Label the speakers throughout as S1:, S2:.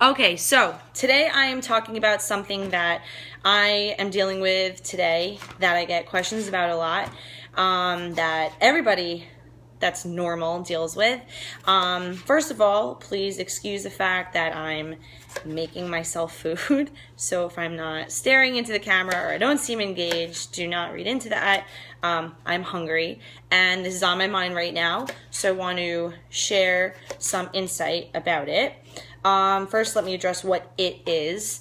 S1: Okay, so today I am talking about something that I am dealing with today that I get questions about a lot, that everybody that's normal deals with. First of all, please excuse the fact that I'm making myself food. So if I'm not staring into the camera or I don't seem engaged, do not read into that. I'm hungry and this is on my mind right now. So I want to share some insight about it. First, let me address what it is.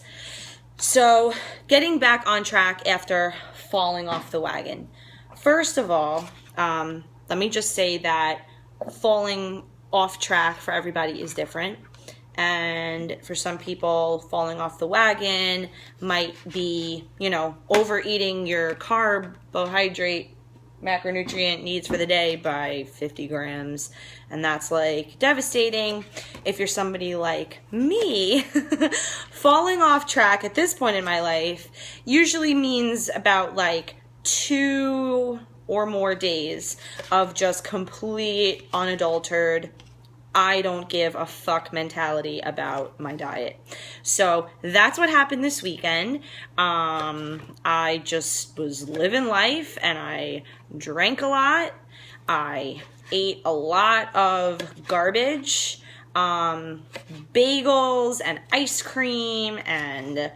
S1: So, getting back on track after falling off the wagon. First of all, let me just say that falling off track for everybody is different. And for some people, falling off the wagon might be, overeating your carbohydrate macronutrient needs for the day by 50 grams, and that's like devastating. If you're somebody like me, falling off track at this point in my life usually means about like 2 or more days of just complete unadulterated I don't give a fuck mentality about my diet. So that's what happened this weekend. I just was living life and I drank a lot. I ate a lot of garbage, bagels and ice cream and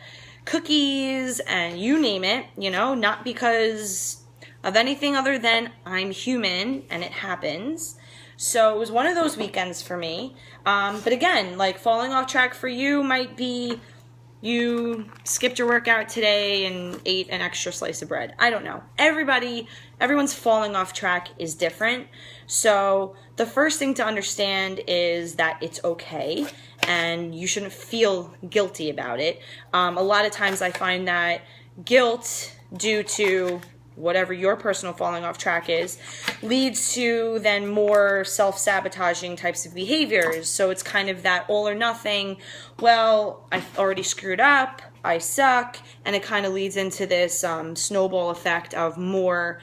S1: cookies and you name it, not because of anything other than I'm human and it happens. So it was one of those weekends for me. But again, like falling off track for you might be you skipped your workout today and ate an extra slice of bread. I don't know. Everyone's falling off track is different. So the first thing to understand is that it's okay and you shouldn't feel guilty about it. A lot of times I find that guilt due to whatever your personal falling off track is, leads to then more self-sabotaging types of behaviors. So it's kind of that all or nothing, well, I've already screwed up, I suck, and it kind of leads into this snowball effect of more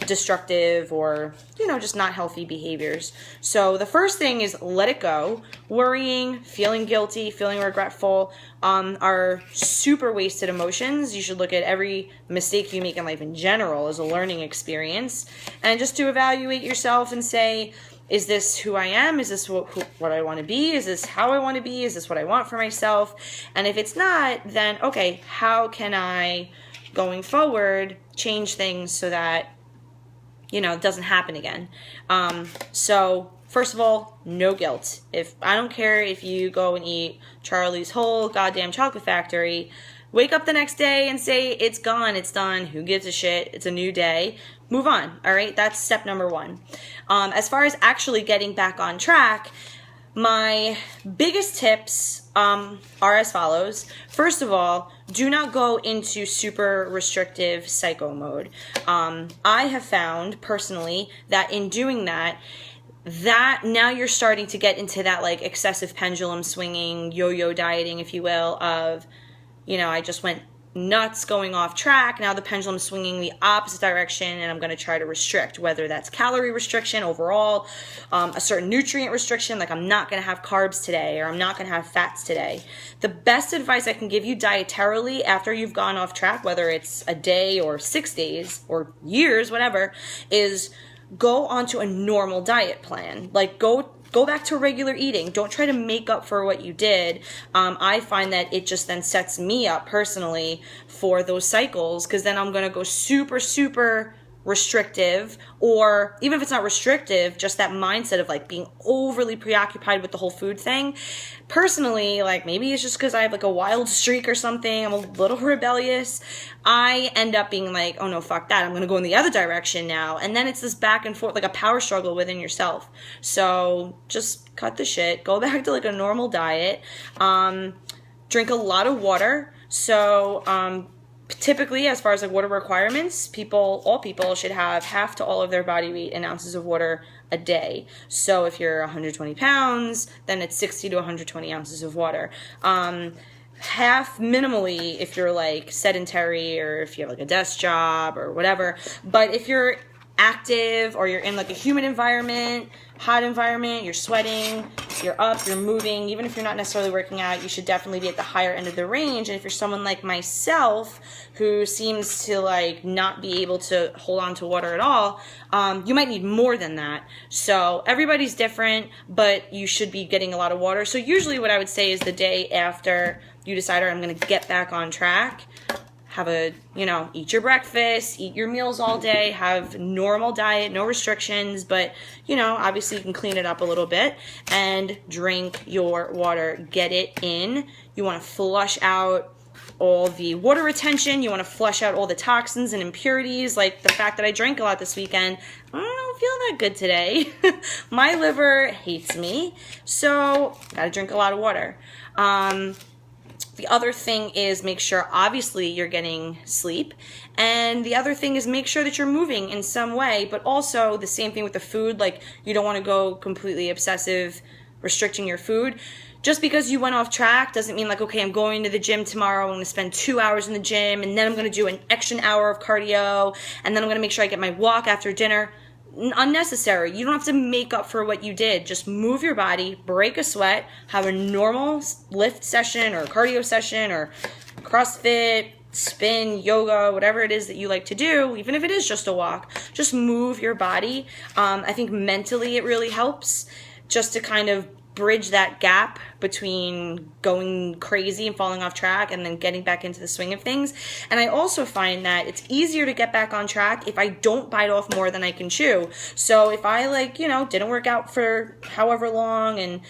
S1: destructive or, just not healthy behaviors. So the first thing is let it go. Worrying, feeling guilty, feeling regretful are super wasted emotions. You should look at every mistake you make in life in general as a learning experience and just to evaluate yourself and say, is this who I am? Is this what I want to be? Is this how I want to be? Is this what I want for myself? And if it's not, then okay, how can I, going forward, change things so that it doesn't happen again. So first of all, no guilt. I don't care if you go and eat Charlie's whole goddamn chocolate factory, wake up the next day and say, it's gone, it's done, who gives a shit, it's a new day, move on, all right? That's step number 1. As far as actually getting back on track, my biggest tips are as follows. First of all, do not go into super restrictive psycho mode. I have found personally that in doing that now you're starting to get into that like excessive pendulum swinging, yo-yo dieting, if you will, of, I just went nuts going off track. Now the pendulum's swinging the opposite direction and I'm going to try to restrict, whether that's calorie restriction overall, a certain nutrient restriction, like I'm not going to have carbs today or I'm not going to have fats today. The best advice I can give you dietarily after you've gone off track, whether it's a day or 6 days or years, whatever, is go onto a normal diet plan. Like go back to regular eating. Don't try to make up for what you did. I find that it just then sets me up personally for those cycles because then I'm going to go super, super restrictive, or even if it's not restrictive, just that mindset of like being overly preoccupied with the whole food thing. Personally, like maybe it's just because I have like a wild streak or something, I'm a little rebellious, I end up being like, oh no, fuck that, I'm gonna go in the other direction now, and then it's this back and forth, like a power struggle within yourself. So just cut the shit, go back to like a normal diet, drink a lot of water. So typically, as far as like water requirements, all people should have half to all of their body weight in ounces of water a day. So if you're 120 pounds, then it's 60 to 120 ounces of water. Half minimally if you're like sedentary or if you have like a desk job or whatever. But if you're active or you're in like a humid environment, hot environment, you're sweating, you're up, you're moving, even if you're not necessarily working out, you should definitely be at the higher end of the range. And if you're someone like myself who seems to like not be able to hold on to water at all, you might need more than that. So everybody's different, but you should be getting a lot of water. So usually what I would say is the day after you decide, all right, I'm going to get back on track, have a, eat your breakfast, eat your meals all day, have normal diet, no restrictions, but, obviously you can clean it up a little bit and drink your water. Get it in. You want to flush out all the water retention. You want to flush out all the toxins and impurities, like the fact that I drank a lot this weekend. I don't feel that good today. My liver hates me, so gotta drink a lot of water. The other thing is make sure, obviously, you're getting sleep. And the other thing is make sure that you're moving in some way, but also the same thing with the food. Like, you don't want to go completely obsessive restricting your food. Just because you went off track doesn't mean like, okay, I'm going to the gym tomorrow, I'm going to spend 2 hours in the gym, and then I'm going to do an extra hour of cardio, and then I'm going to make sure I get my walk after dinner. Unnecessary. You don't have to make up for what you did. Just move your body, break a sweat, have a normal lift session or cardio session or CrossFit, spin, yoga, whatever it is that you like to do, even if it is just a walk. Just move your body. I think mentally it really helps just to kind of bridge that gap between going crazy and falling off track and then getting back into the swing of things. And I also find that it's easier to get back on track if I don't bite off more than I can chew. So if I didn't work out for however long and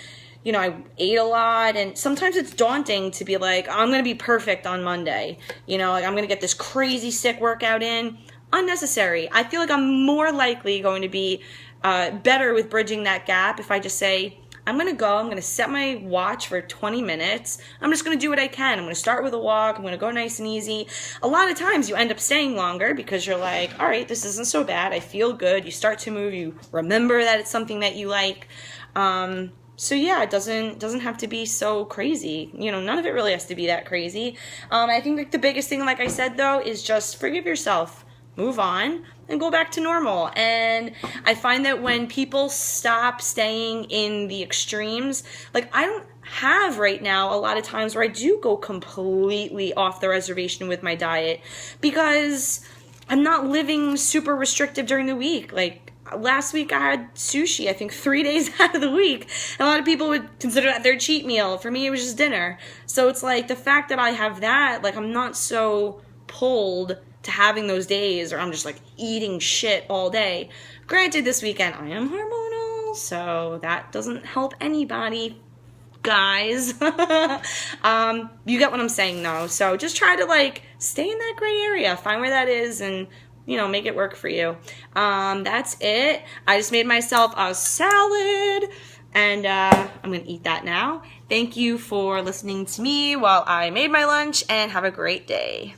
S1: I ate a lot, and sometimes it's daunting to be like, I'm going to be perfect on Monday. I'm going to get this crazy sick workout in. Unnecessary. I feel like I'm more likely going to be better with bridging that gap if I just say, I'm going to set my watch for 20 minutes. I'm just going to do what I can. I'm going to start with a walk. I'm going to go nice and easy. A lot of times you end up staying longer because you're like, all right, this isn't so bad. I feel good. You start to move. You remember that it's something that you like. So yeah, it doesn't have to be so crazy. None of it really has to be that crazy. I think the biggest thing, like I said, though, is just forgive yourself. Move on and go back to normal. And I find that when people stop staying in the extremes, like I don't have right now a lot of times where I do go completely off the reservation with my diet because I'm not living super restrictive during the week. Like last week I had sushi, I think 3 days out of the week. And a lot of people would consider that their cheat meal. For me, it was just dinner. So it's like the fact that I have that, like I'm not so pulled to having those days or I'm just like eating shit all day. Granted, this weekend I am hormonal, so that doesn't help anybody, guys. You get what I'm saying though. So just try to stay in that gray area, find where that is, and make it work for you. That's it. I just made myself a salad and I'm gonna eat that now. Thank you for listening to me while I made my lunch, and have a great day.